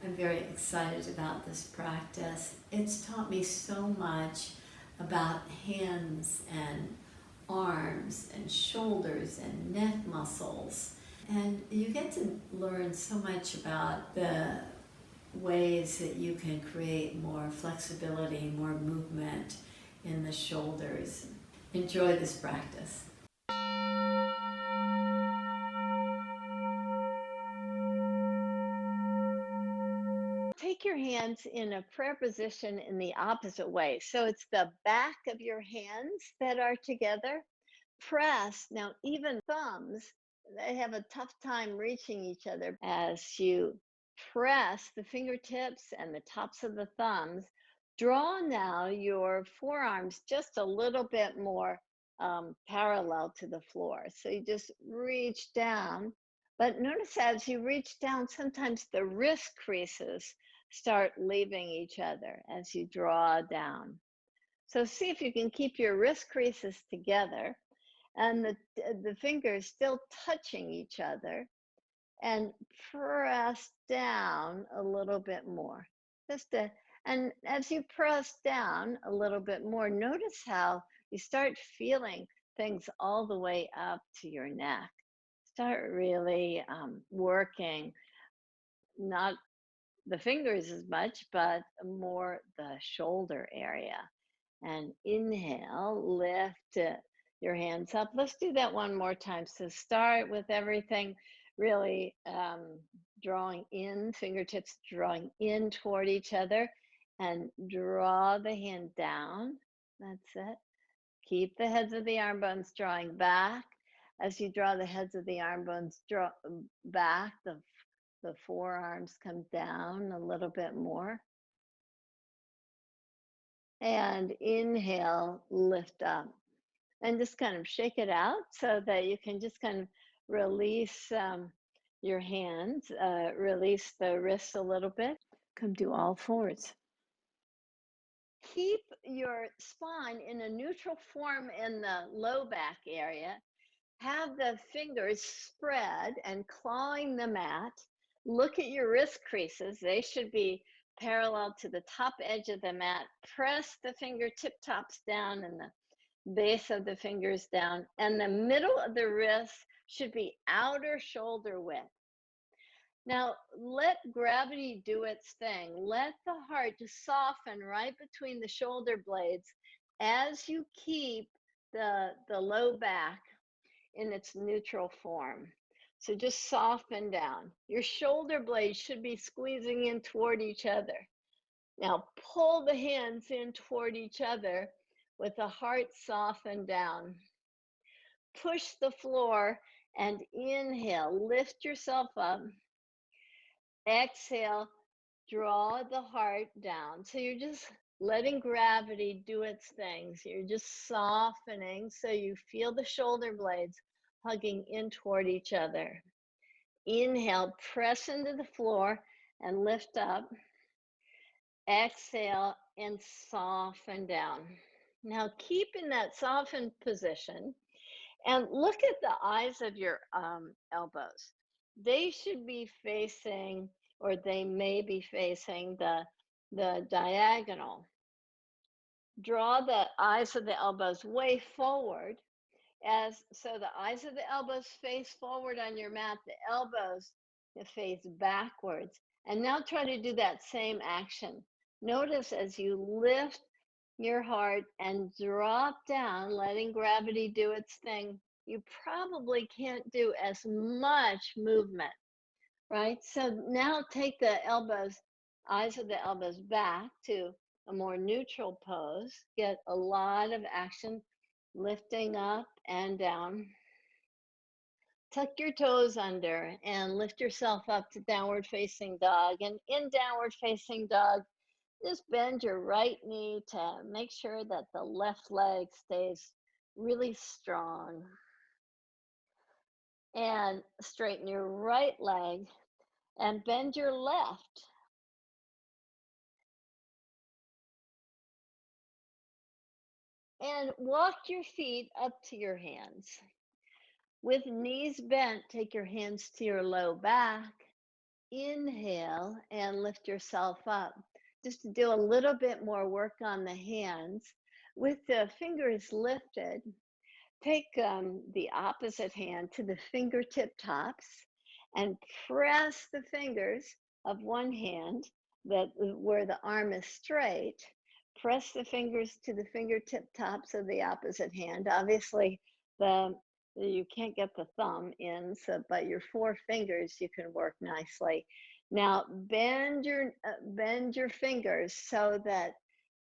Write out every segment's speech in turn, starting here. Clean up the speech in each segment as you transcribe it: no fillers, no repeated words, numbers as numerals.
I'm very excited about this practice. It's taught me so much about hands and arms and shoulders and neck muscles. And you get to learn so much about the ways that you can create more flexibility, more movement in the shoulders. Enjoy this practice. Take your hands in a prayer position in the opposite way. So it's the back of your hands that are together. Press. Now, even thumbs, they have a tough time reaching each other. As you press the fingertips and the tops of the thumbs, draw now your forearms just a little bit more parallel to the floor. So you just reach down. But notice as you reach down, sometimes the wrist creases start leaving each other as you draw down. So see if you can keep your wrist creases together and the fingers still touching each other, and press down a little bit more. And as you press down a little bit more, notice how you start feeling things all the way up to your neck. Start really working, not the fingers as much, but more the shoulder area. And inhale, lift your hands up. Let's do that one more time. So start with everything really drawing in, fingertips drawing in toward each other, and draw the hand down. That's it. Keep the heads of the arm bones drawing back. As you draw the heads of the arm bones draw back, the forearms come down a little bit more. And inhale, lift up. And just kind of shake it out so that you can just kind of release your hands, release the wrists a little bit. Come to all fours. Keep your spine in a neutral form in the low back area. Have the fingers spread and clawing the mat. Look at your wrist creases. They should be parallel to the top edge of the mat. Press the fingertip tops down and the base of the fingers down. And the middle of the wrist should be outer shoulder width. Now, let gravity do its thing. Let the heart just soften right between the shoulder blades as you keep the low back in its neutral form. So just soften down. Your shoulder blades should be squeezing in toward each other. Now pull the hands in toward each other with the heart softened down. Push the floor and inhale. Lift yourself up. Exhale. Draw the heart down. So you're just letting gravity do its things. You're just softening so you feel the shoulder blades hugging in toward each other. Inhale, press into the floor and lift up. Exhale and soften down. Now keep in that softened position and look at the eyes of your elbows. They should be facing, or they may be facing the diagonal. Draw the eyes of the elbows way forward, as so the eyes of the elbows face forward on your mat, the elbows face backwards. And now try to do that same action. Notice as you lift your heart and drop down, letting gravity do its thing, you probably can't do as much movement, right? So now take the elbows, eyes of the elbows back to a more neutral pose. Get a lot of action lifting up and down. Tuck your toes under and lift yourself up to downward facing dog. And in downward facing dog, just bend your right knee to make sure that the left leg stays really strong. And straighten your right leg and bend your left. And walk your feet up to your hands. With knees bent, take your hands to your low back inhale and lift yourself up. Just to do a little bit more work on the hands. With the fingers lifted, take the opposite hand to the fingertip tops and press the fingers of one hand where the arm is straight. Press the fingers to the fingertip tops of the opposite hand. Obviously, the you can't get the thumb in, so but your four fingers you can work nicely. Now bend your fingers so that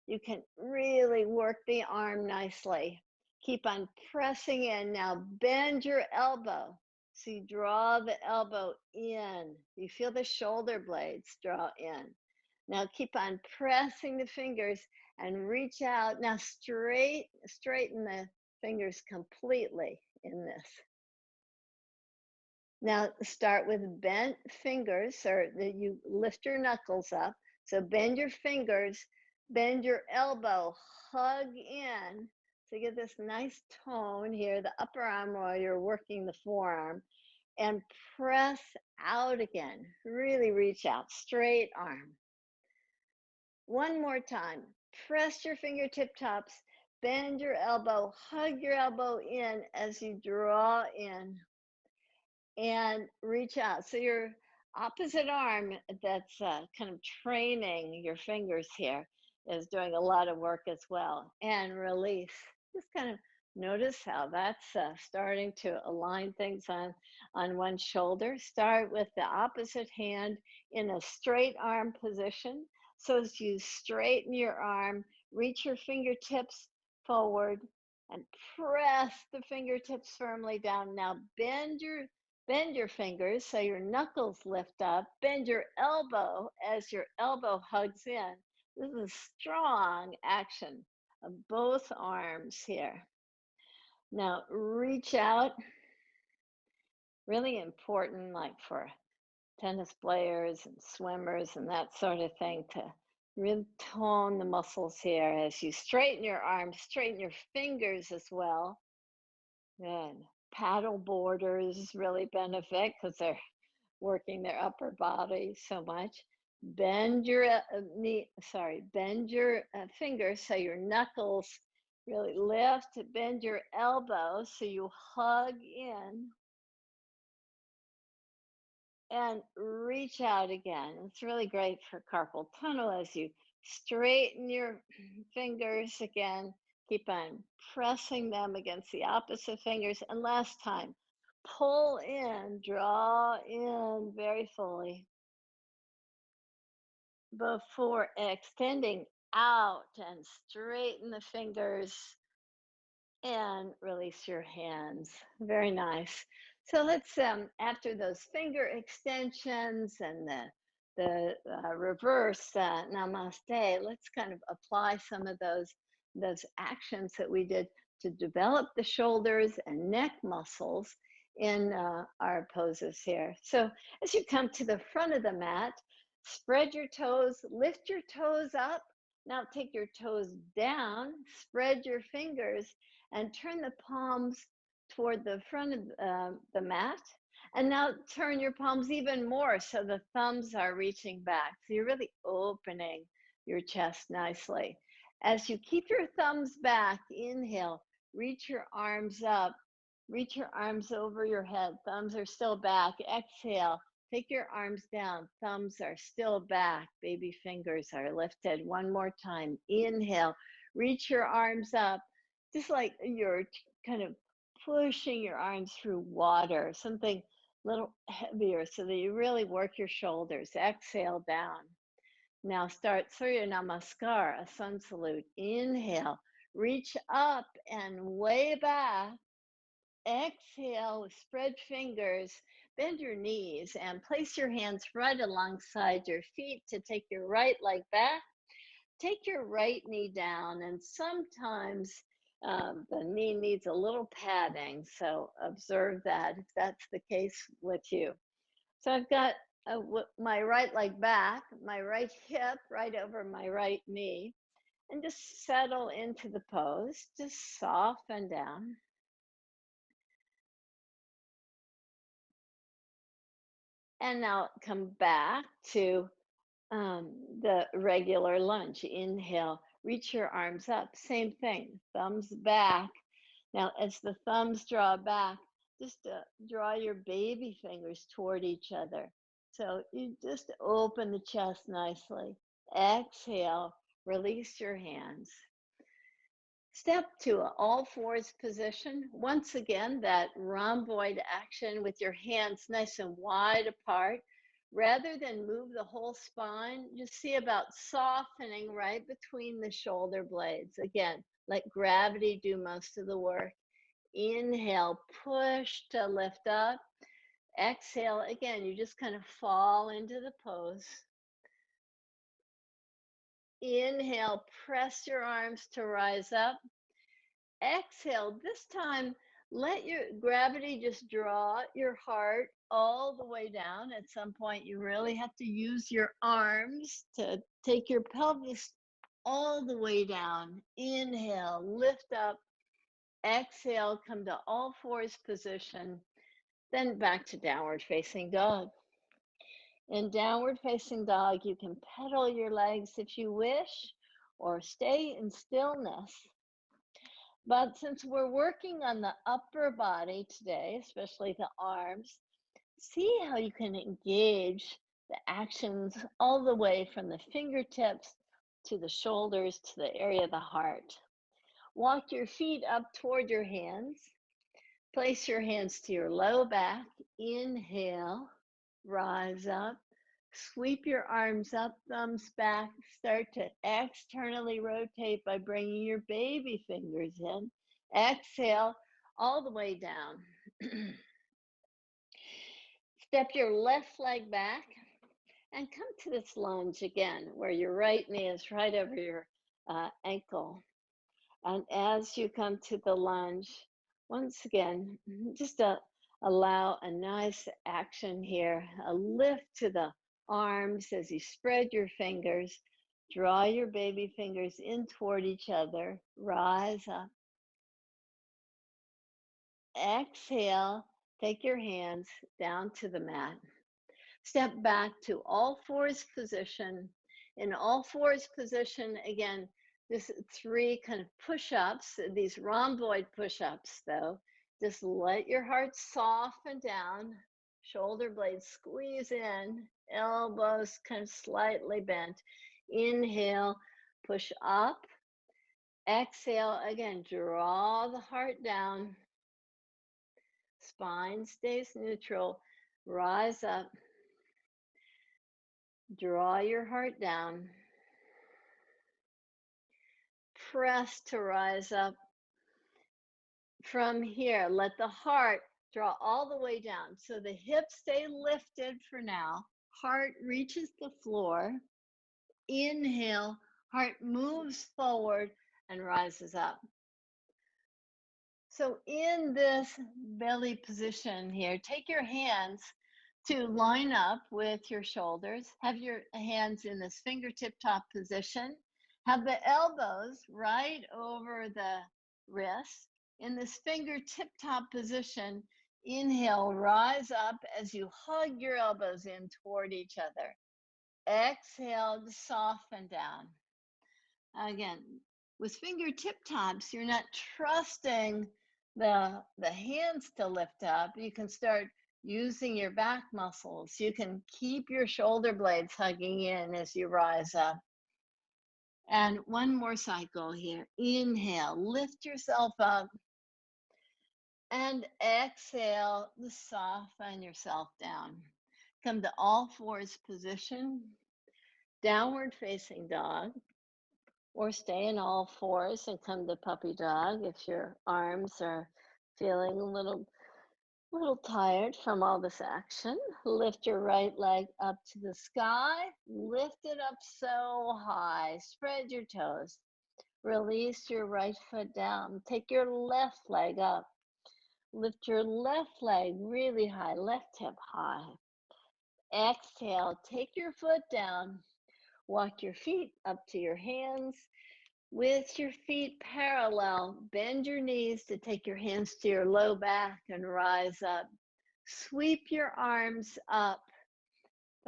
you can really work the arm nicely. Keep on pressing in. Now bend your elbow. So you draw the elbow in. You feel the shoulder blades draw in. Now keep on pressing the fingers and reach out. Now straighten the fingers completely in this. Now start with bent fingers, or you lift your knuckles up. So bend your fingers, bend your elbow, hug in. So you get this nice tone here, the upper arm while you're working the forearm, and press out again. Really reach out, straight arm. One more time. Press your fingertip tops, bend your elbow, hug your elbow in as you draw in and reach out. So your opposite arm that's kind of training your fingers here is doing a lot of work as well. And release. Just kind of notice how that's starting to align things on one shoulder. Start with the opposite hand in a straight arm position. So as you straighten your arm, reach your fingertips forward and press the fingertips firmly down. Now bend your fingers so your knuckles lift up. Bend your elbow as your elbow hugs in. This is strong action of both arms here. Now reach out. Really important, like for tennis players and swimmers and that sort of thing, to really tone the muscles here as you straighten your arms, straighten your fingers as well. Good. Paddle boarders really benefit because they're working their upper body so much. Bend your bend your fingers so your knuckles really lift. Bend your elbows so you hug in and reach out again. It's really great for carpal tunnel as you straighten your fingers again. Keep on pressing them against the opposite fingers. And last time, pull in, draw in very fully before extending out and straighten the fingers and release your hands. Very nice. So let's after those finger extensions and the reverse namaste, let's kind of apply some of those actions that we did to develop the shoulders and neck muscles in our poses here. So as you come to the front of the mat, spread your toes, lift your toes up. Now take your toes down, spread your fingers and turn the palms toward the front of the mat. And now turn your palms even more so the thumbs are reaching back. So you're really opening your chest nicely. As you keep your thumbs back, inhale, reach your arms up, reach your arms over your head. Thumbs are still back. Exhale, take your arms down. Thumbs are still back. Baby fingers are lifted. One more time. Inhale, reach your arms up just like you're kind of pushing your arms through water, something a little heavier so that you really work your shoulders. Exhale down. Now start Surya Namaskar, a sun salute. Inhale, reach up and way back. Exhale, spread fingers, bend your knees, and place your hands right alongside your feet to take your right leg back. Take your right knee down, and sometimes the knee needs a little padding, so observe that if that's the case with you. So I've got my right leg back, my right hip right over my right knee, and just settle into the pose, just soften down. And now come back to the regular lunge. Inhale, reach your arms up. Same thing, thumbs back. Now, as the thumbs draw back, just draw your baby fingers toward each other. So you just open the chest nicely. Exhale, release your hands. Step to a all fours position. Once again, that rhomboid action with your hands nice and wide apart. Rather than move the whole spine, just see about softening right between the shoulder blades. Again, let gravity do most of the work. Inhale, push to lift up. Exhale, again, you just kind of fall into the pose. Inhale, press your arms to rise up. Exhale, this time, let your gravity just draw your heart all the way down. At some point, you really have to use your arms to take your pelvis all the way down. Inhale, lift up. Exhale, come to all fours position. Then back to downward facing dog. In downward facing dog, you can pedal your legs if you wish, or stay in stillness. But since we're working on the upper body today, especially the arms, see how you can engage the actions all the way from the fingertips to the shoulders to the area of the heart. Walk your feet up toward your hands. Place your hands to your low back. Inhale, rise up. Sweep your arms up, thumbs back. Start to externally rotate by bringing your baby fingers in. Exhale all the way down. Step your left leg back and come to this lunge again, where your right knee is right over your ankle. And as you come to the lunge, once again, just allow a nice action here, a lift to the arms as you spread your fingers, draw your baby fingers in toward each other, rise up. Exhale, take your hands down to the mat. Step back to all fours position. In all fours position, again, this three kind of push-ups, these rhomboid push-ups though. Just let your heart soften down, shoulder blades squeeze in, elbows kind of slightly bent. Inhale, push up. Exhale, again, draw the heart down. Spine stays neutral. Rise up. Draw your heart down. Press to rise up. From here, let the heart draw all the way down. So the hips stay lifted for now. Heart reaches the floor. Inhale, heart moves forward and rises up. So in this belly position here, take your hands to line up with your shoulders. Have your hands in this fingertip top position. Have the elbows right over the wrists. In this fingertip top position, inhale, rise up as you hug your elbows in toward each other. Exhale to soften down. Again, with fingertip tops, you're not trusting the hands to lift up. You can start using your back muscles. You can keep your shoulder blades hugging in as you rise up. And one more cycle here. Inhale, lift yourself up. And exhale, soften yourself down. Come to all fours position, downward facing dog, or stay in all fours and come to puppy dog if your arms are feeling a little tired from all this action. Lift your right leg up to the sky. Lift it up so high. Spread your toes. Release your right foot down. Take your left leg up. Lift your left leg really high, left hip high. Exhale, take your foot down. Walk your feet up to your hands. With your feet parallel, bend your knees to take your hands to your low back and rise up. Sweep your arms up.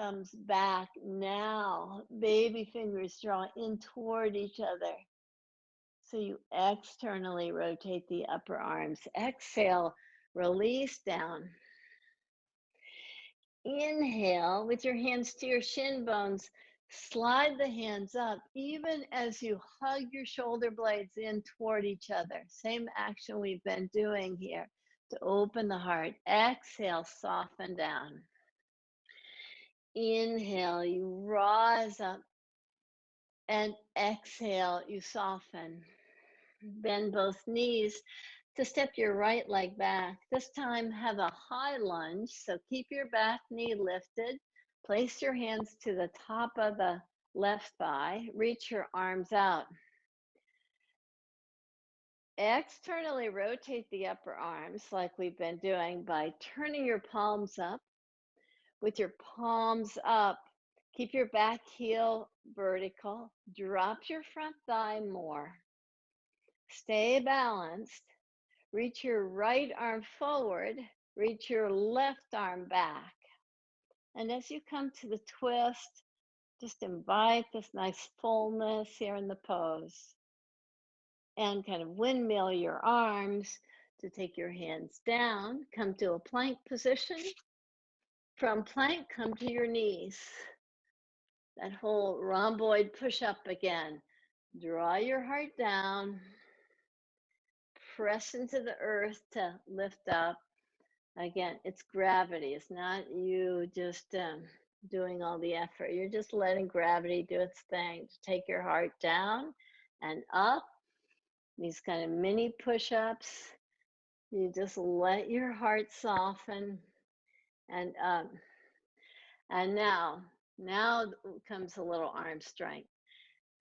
thumbs back. Now, baby fingers draw in toward each other. So you externally rotate the upper arms. Exhale, release down. Inhale with your hands to your shin bones. Slide the hands up, even as you hug your shoulder blades in toward each other. Same action we've been doing here to open the heart. Exhale, soften down. Inhale, you rise up, and exhale, you soften. Bend both knees to step your right leg back. This time have a high lunge, so keep your back knee lifted. Place your hands to the top of the left thigh. Reach your arms out. Externally rotate the upper arms like we've been doing by turning your palms up. With your palms up, keep your back heel vertical. Drop your front thigh more. Stay balanced. Reach your right arm forward, reach your left arm back. And as you come to the twist, just invite this nice fullness here in the pose. And kind of windmill your arms to take your hands down, come to a plank position. From plank, come to your knees. That whole rhomboid push up again. Draw your heart down. Press into the earth to lift up. Again, it's gravity. It's not you just doing all the effort. You're just letting gravity do its thing to take your heart down and up. These kind of mini push-ups. You just let your heart soften and up. And now comes a little arm strength.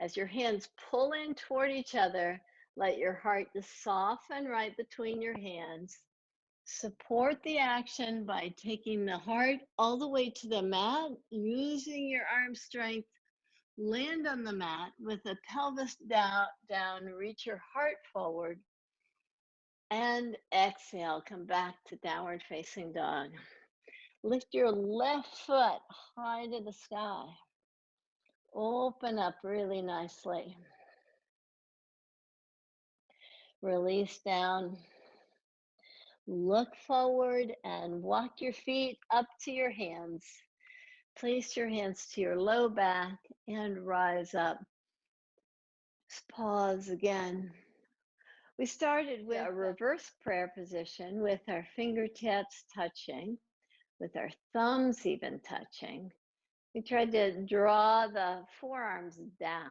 As your hands pull in toward each other, let your heart just soften right between your hands. Support the action by taking the heart all the way to the mat, using your arm strength. Land on the mat with the pelvis down, reach your heart forward. And exhale, come back to downward facing dog. Lift your left foot high to the sky. Open up really nicely. Release down. Look forward and walk your feet up to your hands. Place your hands to your low back and rise up. Just pause again. We started with a reverse prayer position with our fingertips touching, with our thumbs even touching. We tried to draw the forearms down.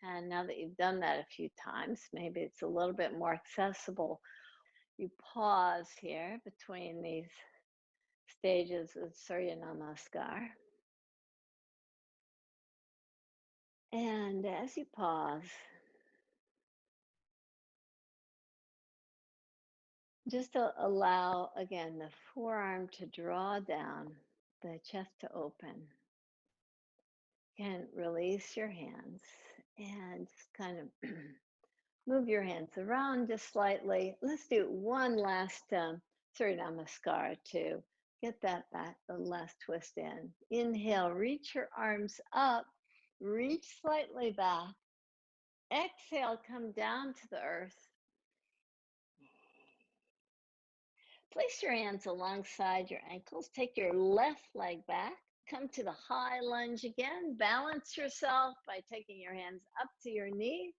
And now that you've done that a few times, maybe it's a little bit more accessible. You pause here between these stages of Surya Namaskar. And as you pause, just allow, again, the forearm to draw down, the chest to open. Again, release your hands and just kind of move your hands around just slightly. Let's do one last Surya Namaskar to get that back, the last twist in. Inhale, reach your arms up, reach slightly back. Exhale, come down to the earth. Place your hands alongside your ankles. Take your left leg back. Come to the high lunge again. Balance yourself by taking your hands up to your knee.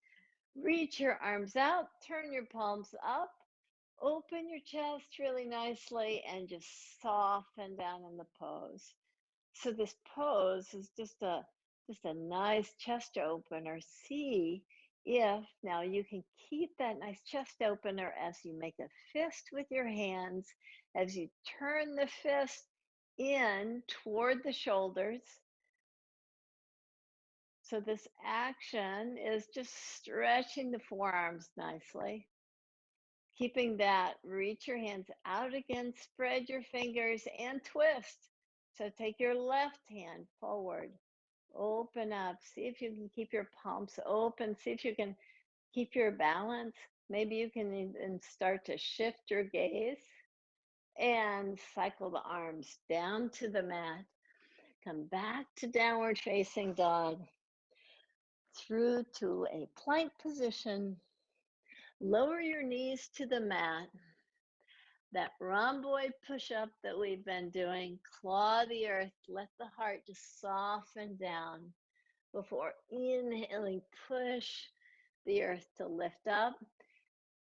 Reach your arms out. Turn your palms up. Open your chest really nicely and just soften down in the pose. So this pose is just a nice chest opener. See if now you can keep that nice chest opener as you make a fist with your hands, as you turn the fist in toward the shoulders. So this action is just stretching the forearms nicely. Keeping that, reach your hands out again, spread your fingers and twist. So take your left hand forward. Open up. See if you can keep your palms open. See if you can keep your balance. Maybe you can even start to shift your gaze and cycle the arms down to the mat. Come back to downward facing dog, through to a plank position. Lower your knees to the mat. That rhomboid push up that we've been doing, claw the earth, let the heart just soften down before inhaling, push the earth to lift up.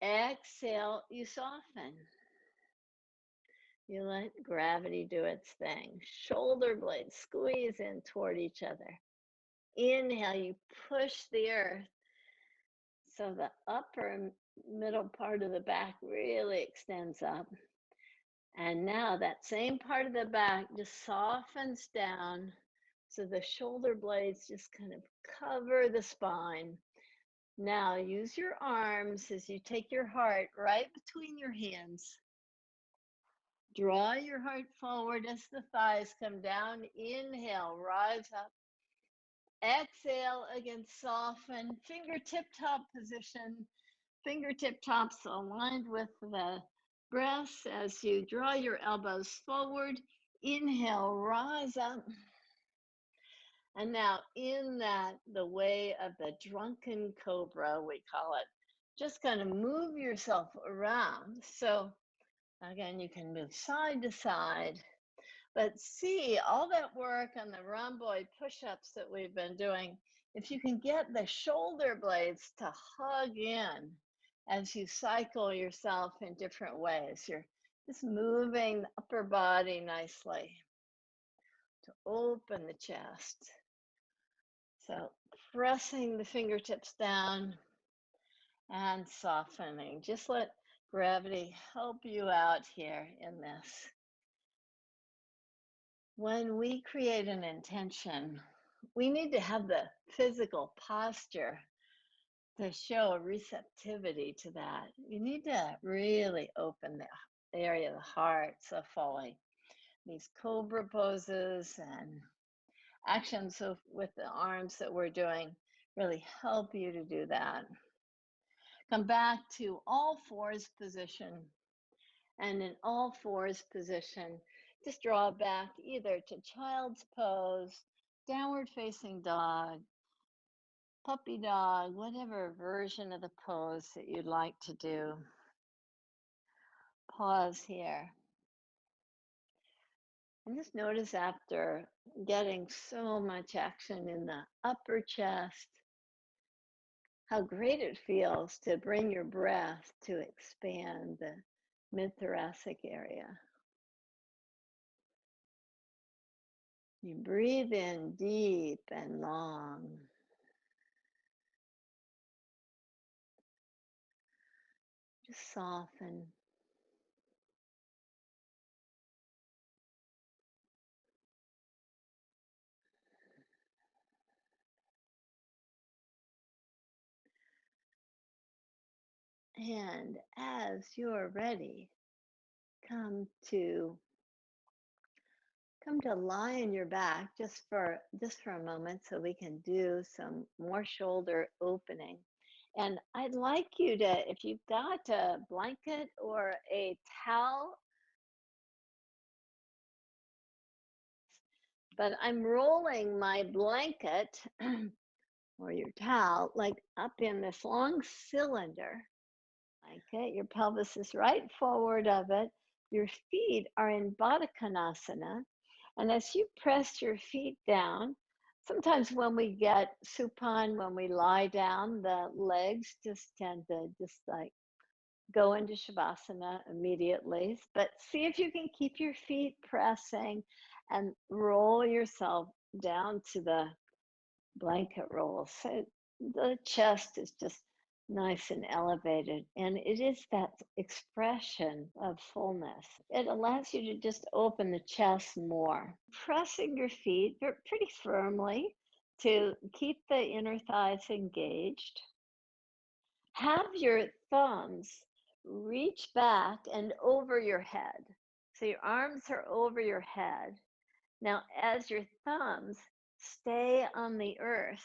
Exhale, you soften. You let gravity do its thing. Shoulder blades squeeze in toward each other. Inhale, you push the earth so the upper middle part of the back really extends up. And now that same part of the back just softens down. So the shoulder blades just kind of cover the spine. Now use your arms as you take your heart right between your hands. Draw your heart forward as the thighs come down. Inhale, rise up. Exhale, again, soften. Fingertip top position. Fingertip tops aligned with the breasts as you draw your elbows forward. Inhale, rise up. And now in that, the way of the drunken cobra, we call it, just kind of move yourself around. So again, you can move side to side, but see all that work on the rhomboid push-ups that we've been doing. If you can get the shoulder blades to hug in as you cycle yourself in different ways, you're just moving the upper body nicely to open the chest. So pressing the fingertips down and softening. Just let gravity help you out here in this. When we create an intention, we need to have the physical posture to show a receptivity to that. You need to really open the area of the heart. So fully. These cobra poses and actions with the arms that we're doing really help you to do that. Come back to all fours position. And in all fours position, just draw back either to child's pose, downward facing dog, puppy dog, whatever version of the pose that you'd like to do. Pause here. And just notice after getting so much action in the upper chest, how great it feels to bring your breath to expand the mid-thoracic area. You breathe in deep and long. Just soften. And as you're ready, come to lie on your back just for a moment so we can do some more shoulder opening. And I'd like you to, if you've got a blanket or a towel, but I'm rolling my blanket or your towel like up in this long cylinder. Okay, your pelvis is right forward of it. Your feet are in Baddha Konasana. And as you press your feet down, sometimes when we get supine, when we lie down, the legs just tend to just like go into Shavasana immediately. But see if you can keep your feet pressing and roll yourself down to the blanket roll. So the chest is just nice and elevated. And it is that expression of fullness. It allows you to just open the chest more. Pressing your feet pretty firmly to keep the inner thighs engaged. Have your thumbs reach back and over your head. So your arms are over your head. Now, as your thumbs stay on the earth,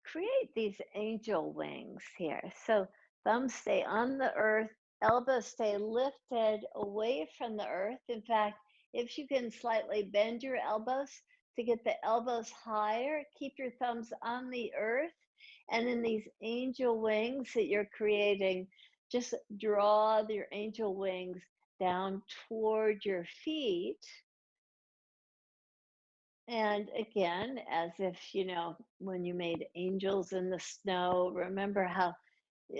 create these angel wings here. So thumbs stay on the earth, elbows stay lifted away from the earth. In fact, if you can slightly bend your elbows to get the elbows higher. Keep your thumbs on the earth. And in these angel wings that you're creating, just draw your angel wings down toward your feet. And again, as if, when you made angels in the snow, remember how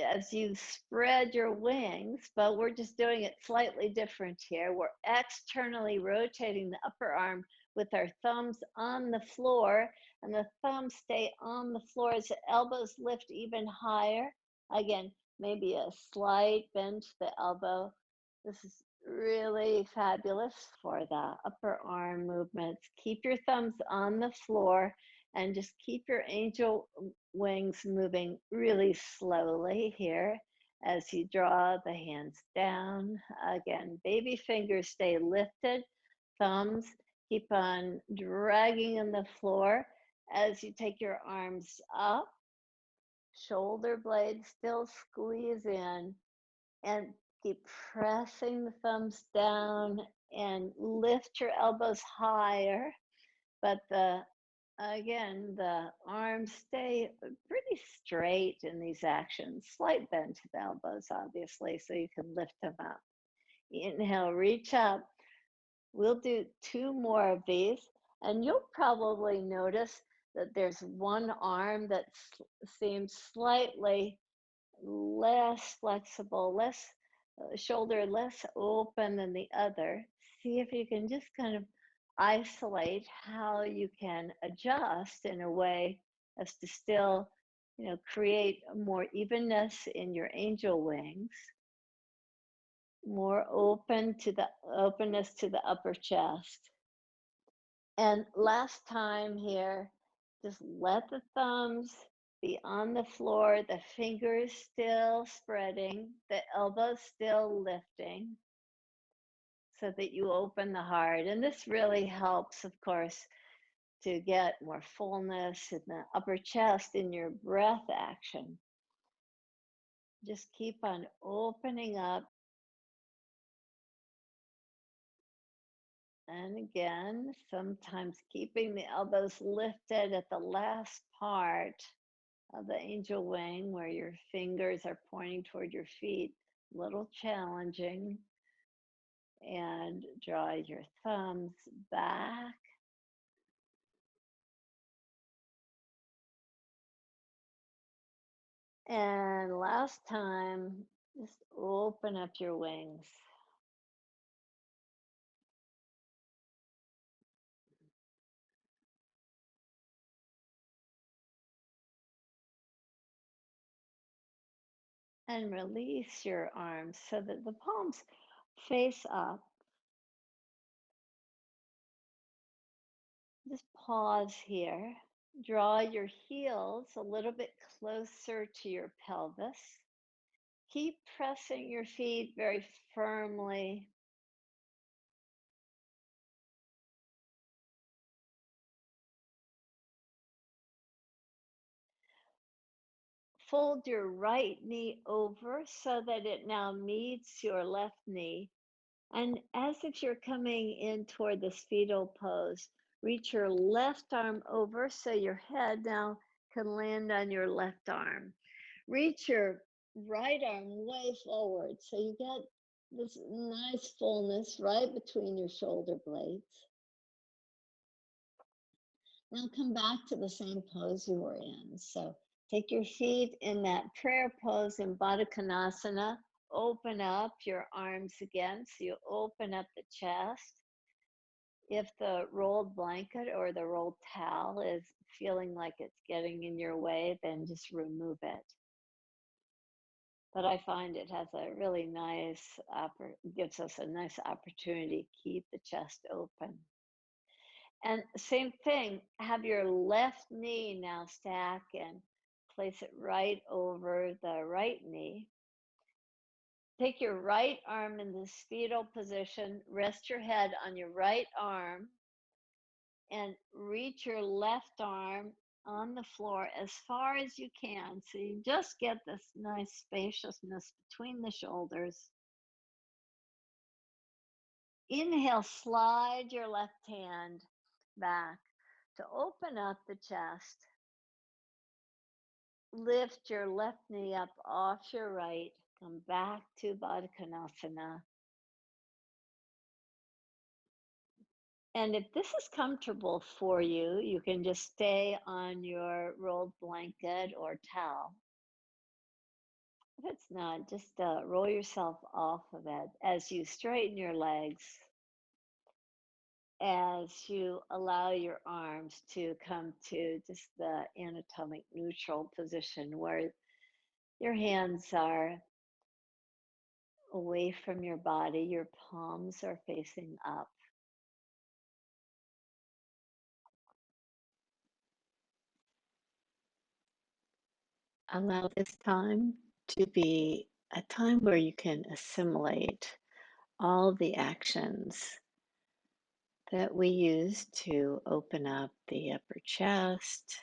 as you spread your wings, but we're just doing it slightly different here. We're externally rotating the upper arm with our thumbs on the floor, and the thumbs stay on the floor as the elbows lift even higher. Again, maybe a slight bend to the elbow. This is really fabulous for the upper arm movements. Keep your thumbs on the floor and just keep your angel wings moving really slowly here as you draw the hands down. Again, baby fingers stay lifted, thumbs keep on dragging on the floor as you take your arms up, shoulder blades still squeeze in, and keep pressing the thumbs down and lift your elbows higher. But the arms stay pretty straight in these actions. Slight bend to the elbows, obviously, so you can lift them up. Inhale, reach up. We'll do two more of these, and you'll probably notice that there's one arm that seems slightly less flexible, less shoulder less open than the other. See if you can just kind of isolate how you can adjust in a way as to still, create more evenness in your angel wings, more openness to the upper chest. And last time here, just let the thumbs be on the floor, the fingers still spreading, the elbows still lifting, so that you open the heart. And this really helps, of course, to get more fullness in the upper chest in your breath action. Just keep on opening up. And again, sometimes keeping the elbows lifted at the last part of the angel wing where your fingers are pointing toward your feet, a little challenging. And draw your thumbs back. And last time, just open up your wings. And release your arms so that the palms face up. Just pause here. Draw your heels a little bit closer to your pelvis. Keep pressing your feet very firmly. Fold your right knee over so that it now meets your left knee. And as if you're coming in toward this fetal pose, reach your left arm over so your head now can land on your left arm. Reach your right arm way forward so you get this nice fullness right between your shoulder blades. Now come back to the same pose you were in. So take your feet in that prayer pose in Baddha Konasana. Open up your arms again. So you open up the chest. If the rolled blanket or the rolled towel is feeling like it's getting in your way, then just remove it. But I find it has a really nice, gives us a nice opportunity to keep the chest open. And same thing, have your left knee now stack and place it right over the right knee. Take your right arm in this fetal position, rest your head on your right arm, and reach your left arm on the floor as far as you can. So you just get this nice spaciousness between the shoulders. Inhale, slide your left hand back. To open up the chest, lift your left knee up off your right, come back to Baddha Konasana. And if this is comfortable for you, you can just stay on your rolled blanket or towel. If it's not, just roll yourself off of it as you straighten your legs, as you allow your arms to come to just the anatomic neutral position where your hands are away from your body, your palms are facing up. Allow this time to be a time where you can assimilate all the actions that we use to open up the upper chest,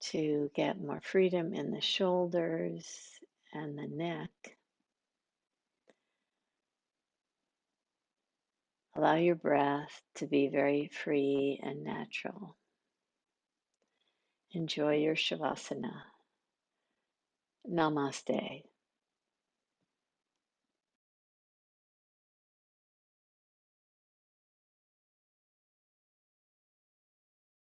to get more freedom in the shoulders and the neck. Allow your breath to be very free and natural. Enjoy your Shavasana. Namaste.